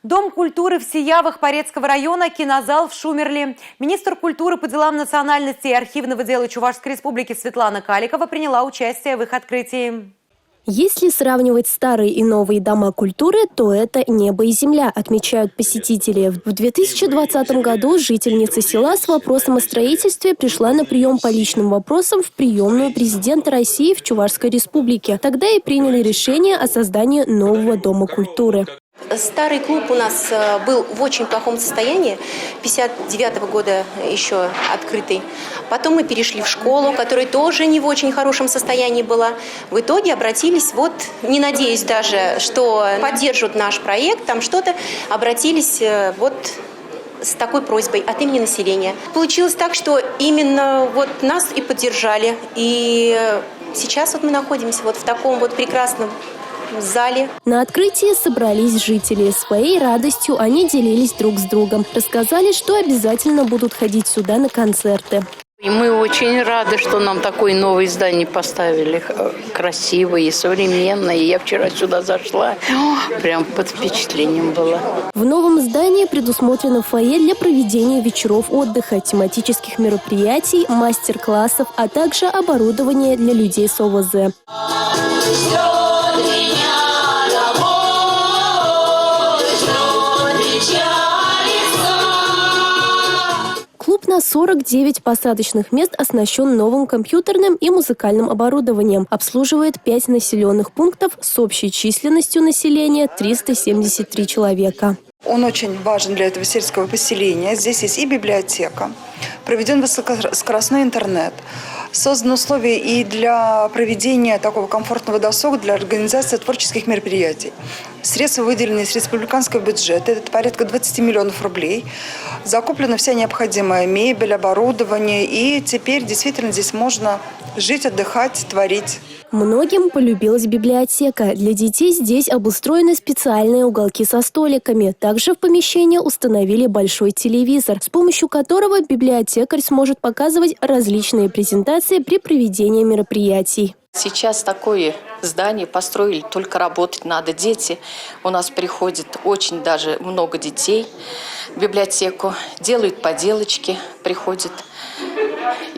Дом культуры в Сиявах Порецкого района, кинозал в Шумерле. Министр культуры по делам национальности и архивного дела Чувашской республики Светлана Каликова приняла участие в их открытии. Если сравнивать старые и новые дома культуры, то это небо и земля, отмечают посетители. В 2020 году жительница села с вопросом о строительстве пришла на прием по личным вопросам в приемную президента России в Чувашской республике. Тогда и приняли решение о создании нового дома культуры. Старый клуб у нас был в очень плохом состоянии, 59-го года еще открытый. Потом мы перешли в школу, которая тоже не в очень хорошем состоянии была. В итоге обратились, не надеюсь даже, что поддержат наш проект, там что-то, обратились с такой просьбой от имени населения. Получилось так, что именно нас и поддержали. И сейчас мы находимся в таком прекрасном зале. На открытии собрались жители. Своей радостью они делились друг с другом. Рассказали, что обязательно будут ходить сюда на концерты. И мы очень рады, что нам такое новое здание поставили. Красивое и современное. Я вчера сюда зашла, прям под впечатлением была. В новом здании предусмотрено фойе для проведения вечеров отдыха, тематических мероприятий, мастер-классов, а также оборудование для людей с ОВЗ. Клуб на 49 посадочных мест оснащен новым компьютерным и музыкальным оборудованием. Обслуживает 5 населенных пунктов с общей численностью населения 373 человека. Он очень важен для этого сельского поселения. Здесь есть и библиотека, проведен высокоскоростной интернет, созданы условия и для проведения такого комфортного досуга, для организации творческих мероприятий. Средства выделены из республиканского бюджета, это порядка 20 миллионов рублей. Закуплена вся необходимая мебель, оборудование, и теперь действительно здесь можно жить, отдыхать, творить. Многим полюбилась библиотека. Для детей здесь обустроены специальные уголки со столиками. Также в помещении установили большой телевизор, с помощью которого библиотекарь сможет показывать различные презентации при проведении мероприятий. Сейчас такое здание построили, только работать надо. Дети, у нас приходит очень даже много детей в библиотеку, делают поделочки, приходят.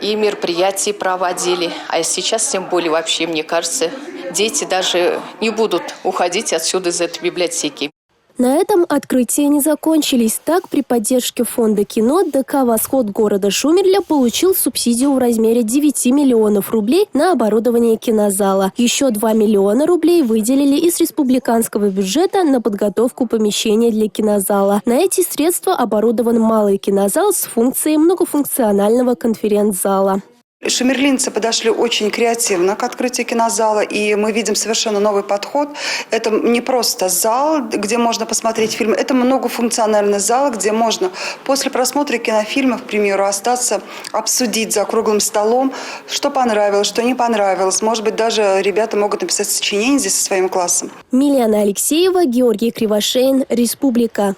И мероприятия проводили. А сейчас, тем более, вообще, мне кажется, дети даже не будут уходить отсюда из этой библиотеки. На этом открытия не закончились. Так, при поддержке фонда кино ДК «Восход» города Шумерля получил субсидию в размере 9 миллионов рублей на оборудование кинозала. Еще 2 миллиона рублей выделили из республиканского бюджета на подготовку помещения для кинозала. На эти средства оборудован малый кинозал с функцией многофункционального конференц-зала. Шумерлинцы подошли очень креативно к открытию кинозала, и мы видим совершенно новый подход. Это не просто зал, где можно посмотреть фильм, это многофункциональный зал, где можно после просмотра кинофильма, к примеру, остаться, обсудить за круглым столом, что понравилось, что не понравилось. Может быть, даже ребята могут написать сочинение здесь со своим классом. Милена Алексеева, Георгий Кривошеин, Республика.